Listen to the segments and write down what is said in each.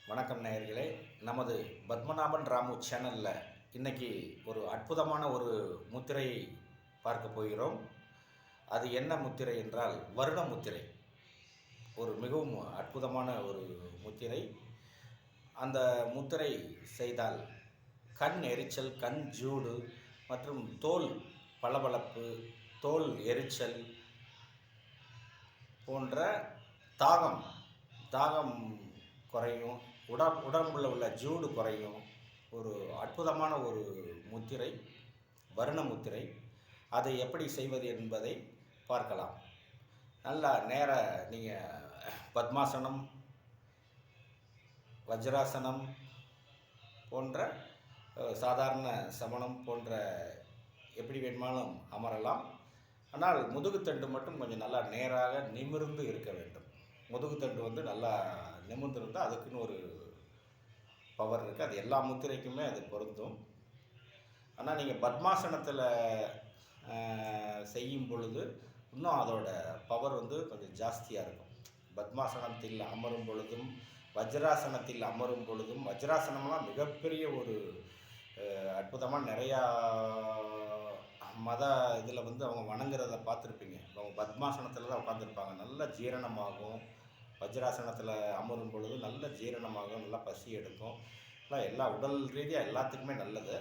வணக்கம் நேயர்களே. நமது பத்மநாபன் ராமு சேனலில் இன்றைக்கி ஒரு அற்புதமான ஒரு முத்திரையை பார்க்க போகிறோம். அது என்ன முத்திரை என்றால் வருண முத்திரை. ஒரு மிகவும் அற்புதமான ஒரு முத்திரை. அந்த முத்திரை செய்தால் கண் எரிச்சல், கண் ஜூடு மற்றும் தோல் பளபளப்பு, தோல் எரிச்சல் போன்ற தாகம் தாகம் குறையும், உடம்புல உள்ள ஜூடு குறையும். ஒரு அற்புதமான ஒரு முத்திரை, வருண முத்திரை. அதை எப்படி செய்வது என்பதை பார்க்கலாம். நல்லா நீங்கள் பத்மாசனம், வஜ்ராசனம் போன்ற சாதாரண சமணம் போன்ற எப்படி வேணுமானாலும் அமரலாம். ஆனால் முதுகுத்தண்டு மட்டும் கொஞ்சம் நல்லா நேராக நிமிர்ந்து இருக்க வேண்டும். முதுகுத்தண்டு நல்லா நிமிர்ந்திருந்தால் அதுக்குன்னு ஒரு பவர் இருக்குது. அது எல்லா முத்திரைக்குமே அது பொருந்தும். ஆனால் நீங்கள் பத்மாசனத்தில் செய்யும் பொழுது இன்னும் அதோட பவர் கொஞ்சம் ஜாஸ்தியாக இருக்கும். பத்மாசனத்தில் அமரும் பொழுதும் வஜ்ராசனத்தில் அமரும் பொழுதும், வஜ்ராசனம்லாம் மிகப்பெரிய ஒரு அற்புதமாக நிறையா மத இதில் அவங்க வணங்குறத பார்த்துருப்பீங்க. அவங்க பத்மாசனத்தில் தான் உட்காந்துருப்பாங்க. நல்ல ஜீரணமாகும். வஜ்ராசனத்தில் அமரும் பொழுது நல்ல ஜீரணமாகும், நல்லா பசி எடுக்கும். எல்லா உடல் ரீதியாக எல்லாத்துக்குமே நல்லது.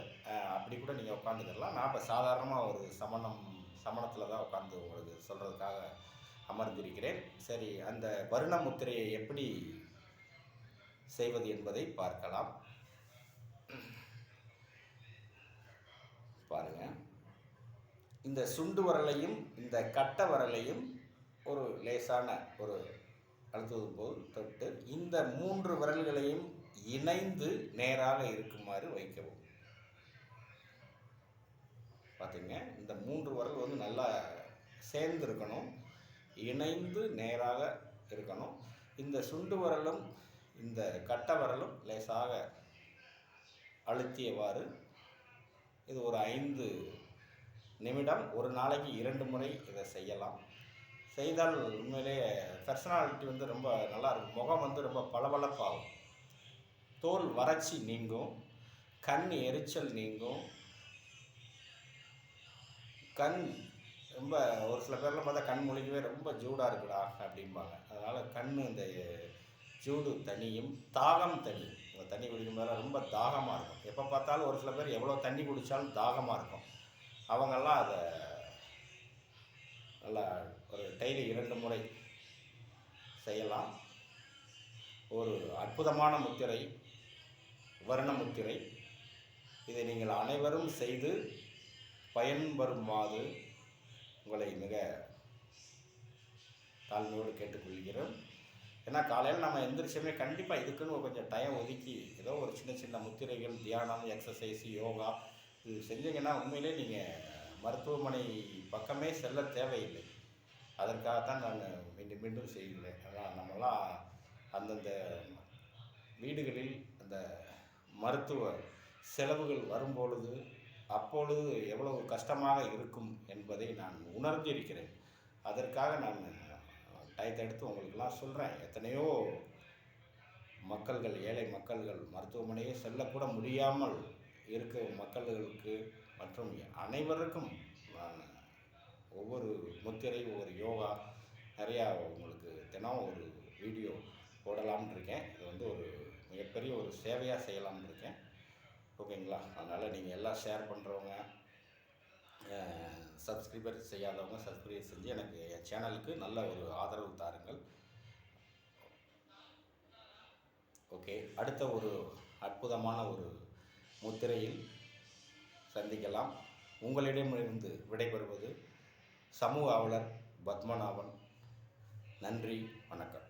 அப்படி கூட நீங்கள் உட்காந்துக்கலாம். நான் இப்போ சாதாரணமாக ஒரு சமணத்தில் தான் உட்காந்து உங்களுக்கு சொல்கிறதுக்காக அமர்ந்திருக்கிறேன். சரி, அந்த வருண முத்திரையை எப்படி செய்வது என்பதை பார்க்கலாம். பாருங்கள், இந்த சுண்டு வரலையும் இந்த கட்ட வரலையும் ஒரு லேசான ஒரு அழுத்துவது போல் தொட்டு இந்த 3 விரல்களையும் இணைந்து நேராக இருக்குமாறு வைக்கவும். பார்த்துங்க, இந்த 3 விரல் நல்லா சேர்ந்து இருக்கணும், இணைந்து நேராக இருக்கணும். இந்த சுண்டு விரலும் இந்த கட்ட விரலும் லேசாக அழுத்தியவாறு இது ஒரு 5 நிமிடம், ஒரு நாளைக்கு 2 முறை இதை செய்யலாம். செய்தால் உண்மையிலே பர்சனாலிட்டி ரொம்ப நல்லாயிருக்கும். முகம் ரொம்ப பளபளப்பாகும், தோல் வறட்சி நீங்கும், கண் எரிச்சல் நீங்கும். கண் ரொம்ப ஒரு சில பேர்லாம் பார்த்தா கண் முழிக்கவே ரொம்ப ஜூடாக இருக்குடா அப்படிம்பாங்க. அதனால் கண் இந்த ஜூடு தனியும், தாகம் தனியும். தண்ணி குடிக்கும் போது ரொம்ப தாகமாக இருக்கும். எப்போ பார்த்தாலும் ஒரு சில பேர் எவ்வளோ தண்ணி குடித்தாலும் தாகமாக இருக்கும். அவங்கெல்லாம் அதை நல்லா ஒரு டெய்லி 2 முறை செய்யலாம். ஒரு அற்புதமான முத்திரை, வருண முத்திரை. இதை நீங்கள் அனைவரும் செய்து பயன்பெறுமாறு உங்களை மிக தாழ்மையோடு கேட்டுக்கொள்கிறோம். ஏன்னா காலையில் நம்ம எந்திரிச்சோமே கண்டிப்பாக இதுக்குன்னு கொஞ்சம் டைம் ஒதுக்கி ஏதோ ஒரு சின்ன சின்ன முத்திரைகள், தியானம், எக்ஸசைஸ், யோகா இது செஞ்சீங்கன்னா உண்மையிலே நீங்கள் மருத்துவமனை பக்கமே செல்ல தேவையில்லை. அதற்காகத்தான் நான் மீண்டும் மீண்டும் செய்கிறேன். அதான் நம்மளாம் அந்தந்த வீடுகளில் அந்த மருத்துவ செலவுகள் வரும்பொழுது அப்பொழுது எவ்வளவு கஷ்டமாக இருக்கும் என்பதை நான் உணர்ந்திருக்கிறேன். அதற்காக நான் டயத்தை எடுத்து உங்களுக்கெல்லாம் சொல்கிறேன். எத்தனையோ மக்கள்கள், ஏழை மக்கள்கள் மருத்துவமனையே செல்லக்கூட முடியாமல் இருக்க மக்களுக்கு மற்றும் அனைவருக்கும் நான் ஒவ்வொரு முத்திரை, ஒவ்வொரு யோகா நிறையா உங்களுக்கு தினம் ஒரு வீடியோ போடலாம்னு இருக்கேன். இது ஒரு மிகப்பெரிய ஒரு சேவையாக செய்யலாம்னு இருக்கேன். ஓகேங்களா? அதனால் நீங்கள் எல்லாம் ஷேர் பண்ணுறவங்க, சப்ஸ்கிரைபர் செய்யாதவங்க சப்ஸ்கிரைப் செஞ்சு எனக்கு என் சேனலுக்கு நல்ல ஒரு ஆதரவு தாருங்கள். ஓகே, அடுத்த ஒரு அற்புதமான ஒரு முத்திரையில் சந்திக்கலாம். உங்களிடமிருந்து விடைபெறுவது சமூக ஆவலர் பத்மநாபன். நன்றி, வணக்கம்.